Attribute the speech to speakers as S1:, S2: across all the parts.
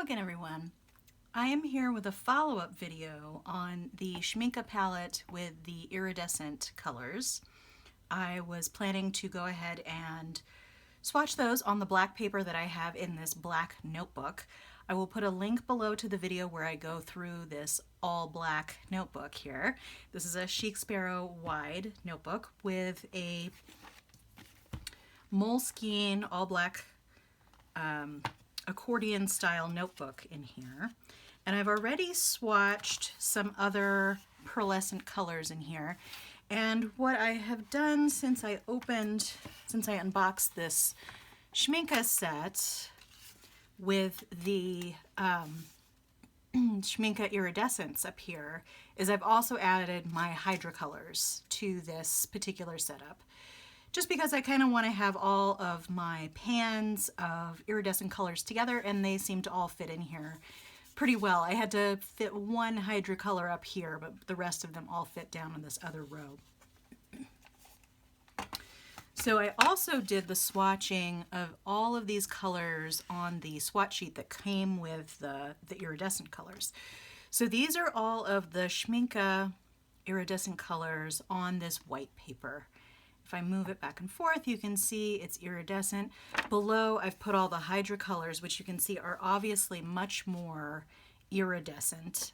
S1: again, everyone. I am here with a follow-up video on the Schmincke palette with the iridescent colors. I was planning to go ahead and swatch those on the black paper that I have in this black notebook. I will put a link below to the video where I go through this all black notebook here. This is a Chic Sparrow wide notebook with a Moleskine all black accordion style notebook in here. And I've already swatched some other pearlescent colors in here. And what I have done since I unboxed this Schmincke set with the Schmincke iridescence up here is I've also added my hydrocolors to this particular setup. Just because I kind of want to have all of my pans of iridescent colors together, and they seem to all fit in here pretty well. I had to fit one hydrocolor up here, but the rest of them all fit down in this other row. So I also did the swatching of all of these colors on the swatch sheet that came with the iridescent colors. So these are all of the Schmincke iridescent colors on this white paper. If I move it back and forth, you can see it's iridescent. Below, I've put all the hydrocolors, which you can see are obviously much more iridescent.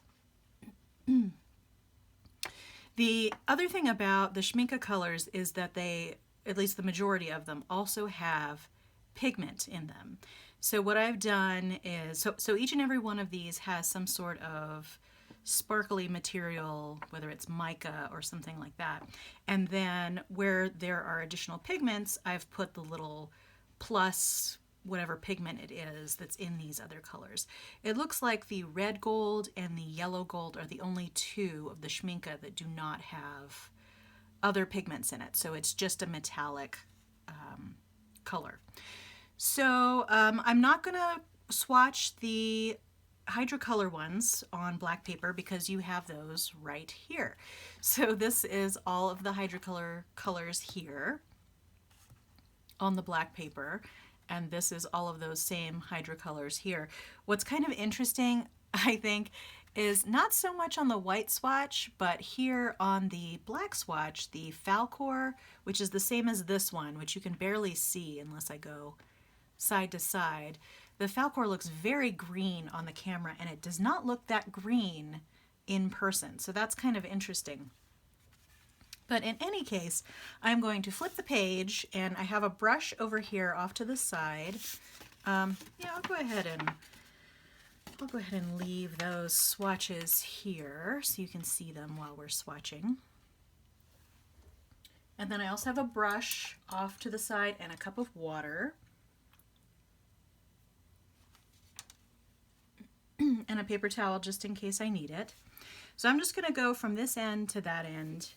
S1: The other thing about the Schmincke colors is that they, at least the majority of them, also have pigment in them. So what I've done is, so each and every one of these has some sort of sparkly material, whether it's mica or something like that. And then where there are additional pigments, I've put the little plus whatever pigment it is that's in these other colors. It looks like the red gold and the yellow gold are the only two of the Schmincke that do not have other pigments in it. So it's just a metallic color. So I'm not gonna swatch the hydrocolor ones on black paper because you have those right here. So this is all of the hydrocolor colors here on the black paper, and this is all of those same hydrocolors here. What's kind of interesting, I think, is not so much on the white swatch, but here on the black swatch, the Falcor, which is the same as this one, which you can barely see unless I go side to side. The Falcor looks very green on the camera, and it does not look that green in person. So that's kind of interesting. But in any case, I'm going to flip the page, and I have a brush over here off to the side. Yeah, I'll go ahead and leave those swatches here so you can see them while we're swatching. And then I also have a brush off to the side and a cup of water. And a paper towel just in case I need it. So I'm just going to go from this end to that end.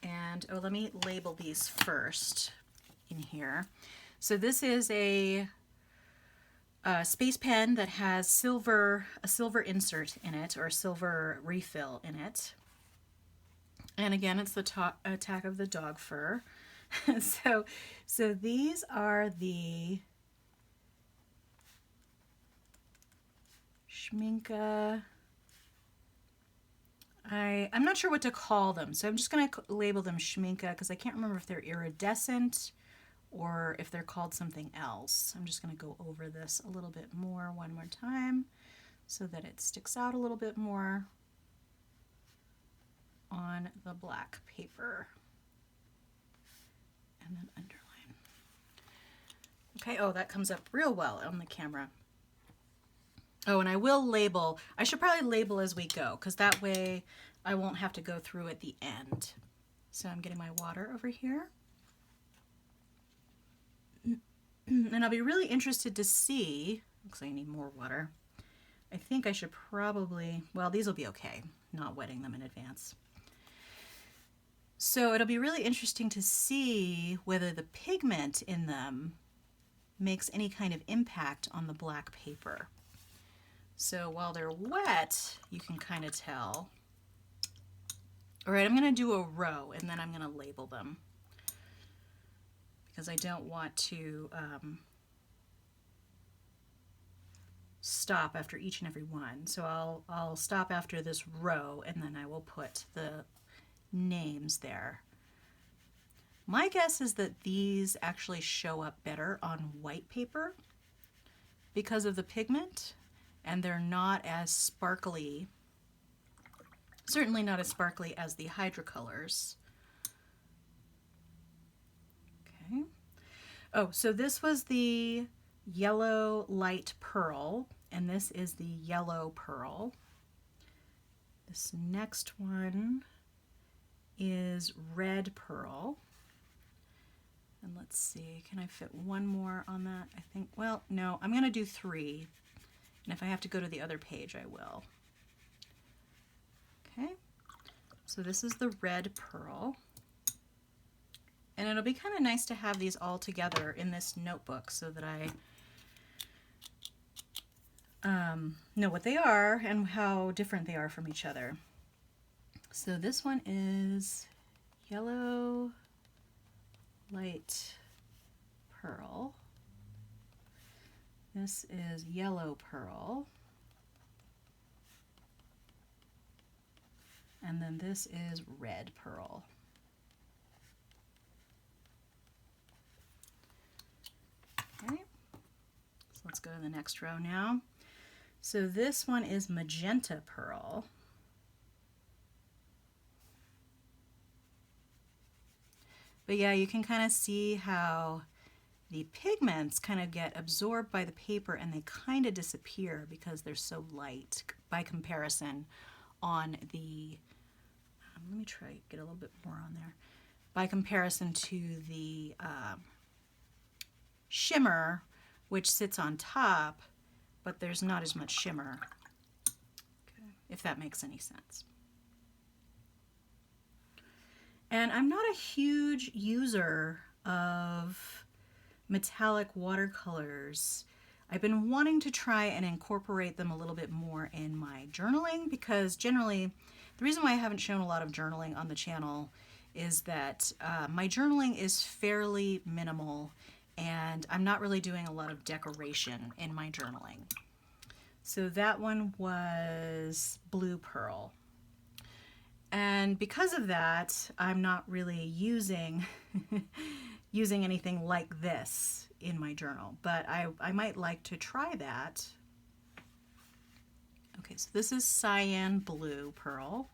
S1: And oh, let me label these first in here. So this is a space pen that has a silver insert in it, or a silver refill in it. And again, it's the Attack of the Dog Fur. so these are the Schmincke. I'm not sure what to call them, so I'm just going to label them Schmincke because I can't remember if they're iridescent or if they're called something else. I'm just going to go over this a little bit more one more time so that it sticks out a little bit more on the black paper. And then underline. Okay, oh, that comes up real well on the camera. Oh, and I will label. I should probably label as we go because that way I won't have to go through at the end. So I'm getting my water over here. And I'll be really interested to see, looks like I need more water. I think I should probably, well, these will be okay, not wetting them in advance. So it'll be really interesting to see whether the pigment in them makes any kind of impact on the black paper. So while they're wet, you can kind of tell. All right, I'm going to do a row, and then I'm going to label them because I don't want to stop after each and every one. So I'll stop after this row and then I will put the names there. My guess is that these actually show up better on white paper because of the pigment, and they're not as sparkly, certainly not as sparkly as the hydrocolors. Okay. Oh, so this was the yellow light pearl, and this is the yellow pearl. This next one is red pearl. And let's see, can I fit one more on that? I think, well, no, I'm going to do 3. And if I have to go to the other page, I will. Okay, so this is the red pearl. And it'll be kind of nice to have these all together in this notebook so that I know what they are and how different they are from each other. So this one is yellow light pearl. This is yellow pearl. And then this is red pearl. Okay, so let's go to the next row now. So this one is magenta pearl. But yeah, you can kind of see how the pigments kind of get absorbed by the paper and they kind of disappear because they're so light by comparison on the, let me try to get a little bit more on there, by comparison to the shimmer, which sits on top, but there's not as much shimmer, okay, if that makes any sense. And I'm not a huge user of metallic watercolors. I've been wanting to try and incorporate them a little bit more in my journaling because generally, the reason why I haven't shown a lot of journaling on the channel is that my journaling is fairly minimal and I'm not really doing a lot of decoration in my journaling. So that one was blue pearl. And because of that, I'm not really using anything like this in my journal, but I might like to try that. Okay, so this is cyan blue pearl.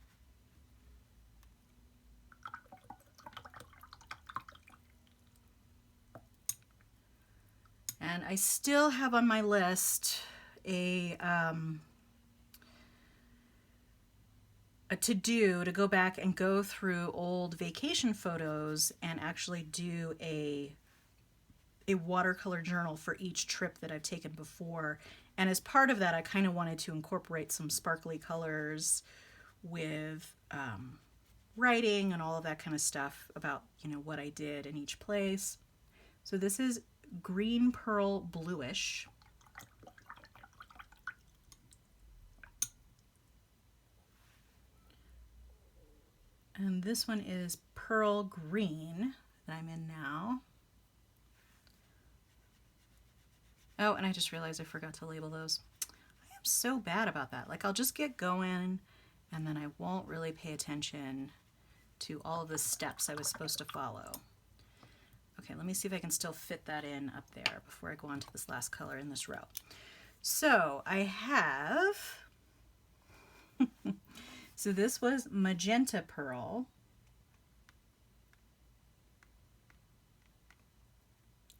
S1: And I still have on my list a to-do to go back and go through old vacation photos and actually do a watercolor journal for each trip that I've taken before. And as part of that, I kind of wanted to incorporate some sparkly colors with writing and all of that kind of stuff about, you know, what I did in each place. So this is green pearl bluish. And this one is pearl green that I'm in now. Oh, and I just realized I forgot to label those. I am so bad about that. Like, I'll just get going and then I won't really pay attention to all of the steps I was supposed to follow. Okay, let me see if I can still fit that in up there before I go on to this last color in this row. So I have, so this was magenta pearl.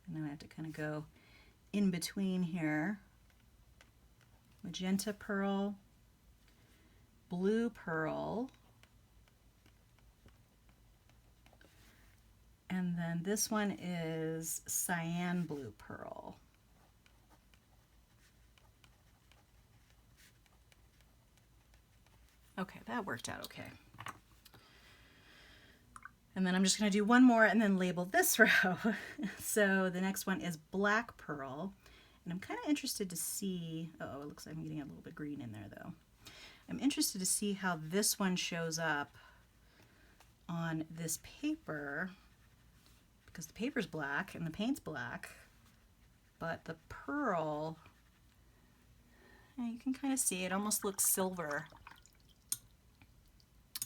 S1: And then I have to kind of go in between here. Magenta pearl, blue pearl, and then this one is cyan blue pearl. Okay, that worked out okay. And then I'm just going to do one more and then label this row. So the next one is black pearl. And I'm kind of interested to see, oh, it looks like I'm getting a little bit green in there though. I'm interested to see how this one shows up on this paper because the paper's black and the paint's black, but the pearl you can kind of see it almost looks silver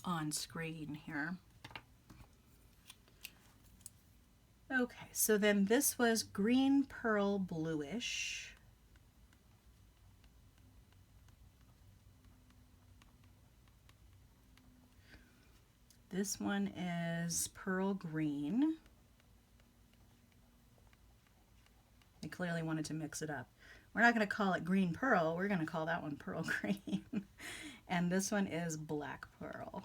S1: on screen here. Okay, so then this was green pearl bluish. This one is pearl green. I clearly wanted to mix it up. We're not going to call it green pearl, we're going to call that one pearl green. And this one is black pearl.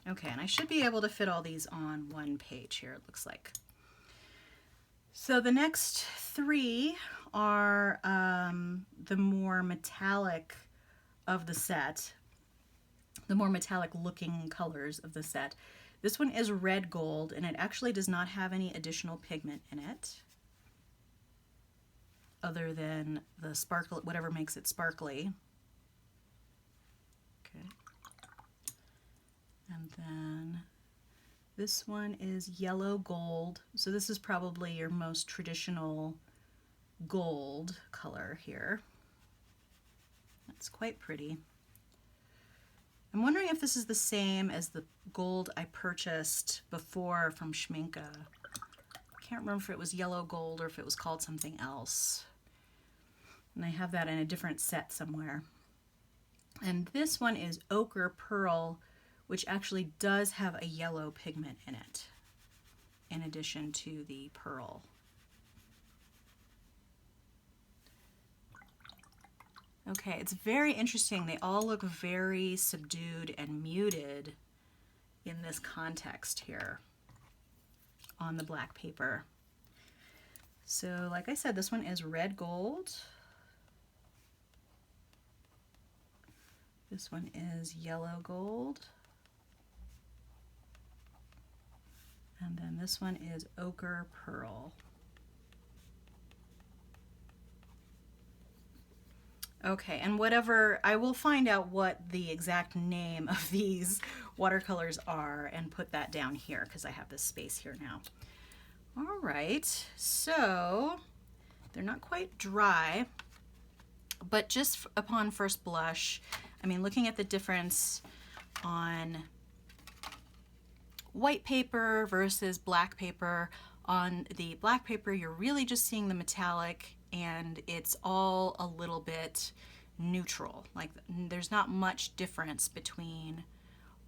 S1: Okay, and I should be able to fit all these on one page here, it looks like. So the next three are the more metallic of the set, the more metallic looking colors of the set. This one is red gold, and it actually does not have any additional pigment in it other than the sparkle, whatever makes it sparkly. Okay. And then this one is yellow gold. So this is probably your most traditional gold color here. That's quite pretty. I'm wondering if this is the same as the gold I purchased before from Schmincke. I can't remember if it was yellow gold or if it was called something else. And I have that in a different set somewhere. And this one is ochre pearl, which actually does have a yellow pigment in it, in addition to the pearl. Okay, it's very interesting. They all look very subdued and muted in this context here on the black paper. So like I said, this one is red gold. This one is yellow gold. And then this one is ochre pearl. Okay, and whatever, I will find out what the exact name of these watercolors are and put that down here because I have this space here now. All right, so they're not quite dry, but just upon first blush, I mean, looking at the difference on white paper versus black paper, on the black paper, you're really just seeing the metallic and it's all a little bit neutral. Like there's not much difference between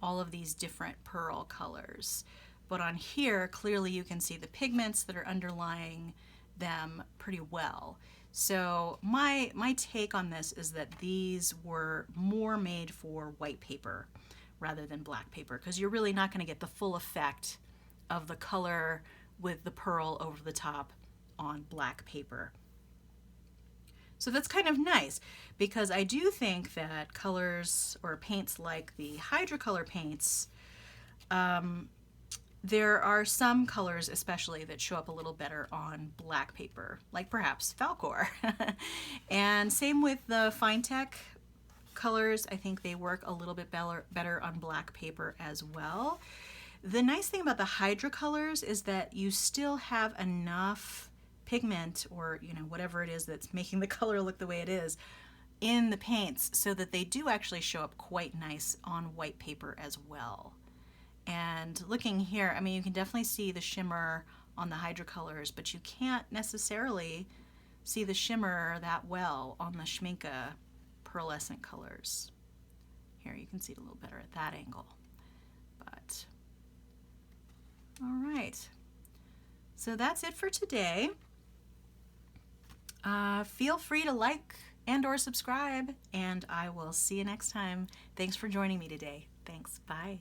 S1: all of these different pearl colors. But on here, clearly you can see the pigments that are underlying them pretty well. So my take on this is that these were more made for white paper rather than black paper, because you're really not going to get the full effect of the color with the pearl over the top on black paper. So that's kind of nice, because I do think that colors or paints like the hydrocolor paints, there are some colors especially that show up a little better on black paper, like perhaps Falcor. And same with the Finetec colors. I think they work a little bit better on black paper as well. The nice thing about the hydrocolors is that you still have enough pigment, or whatever it is that's making the color look the way it is, in the paints so that they do actually show up quite nice on white paper as well. And looking here, I mean, you can definitely see the shimmer on the hydrocolors, but you can't necessarily see the shimmer that well on the Schmincke pearlescent colors. Here you can see it a little better at that angle. But all right, so that's it for today. Feel free to like and or subscribe, and I will see you next time. Thanks for joining me today. Thanks. Bye.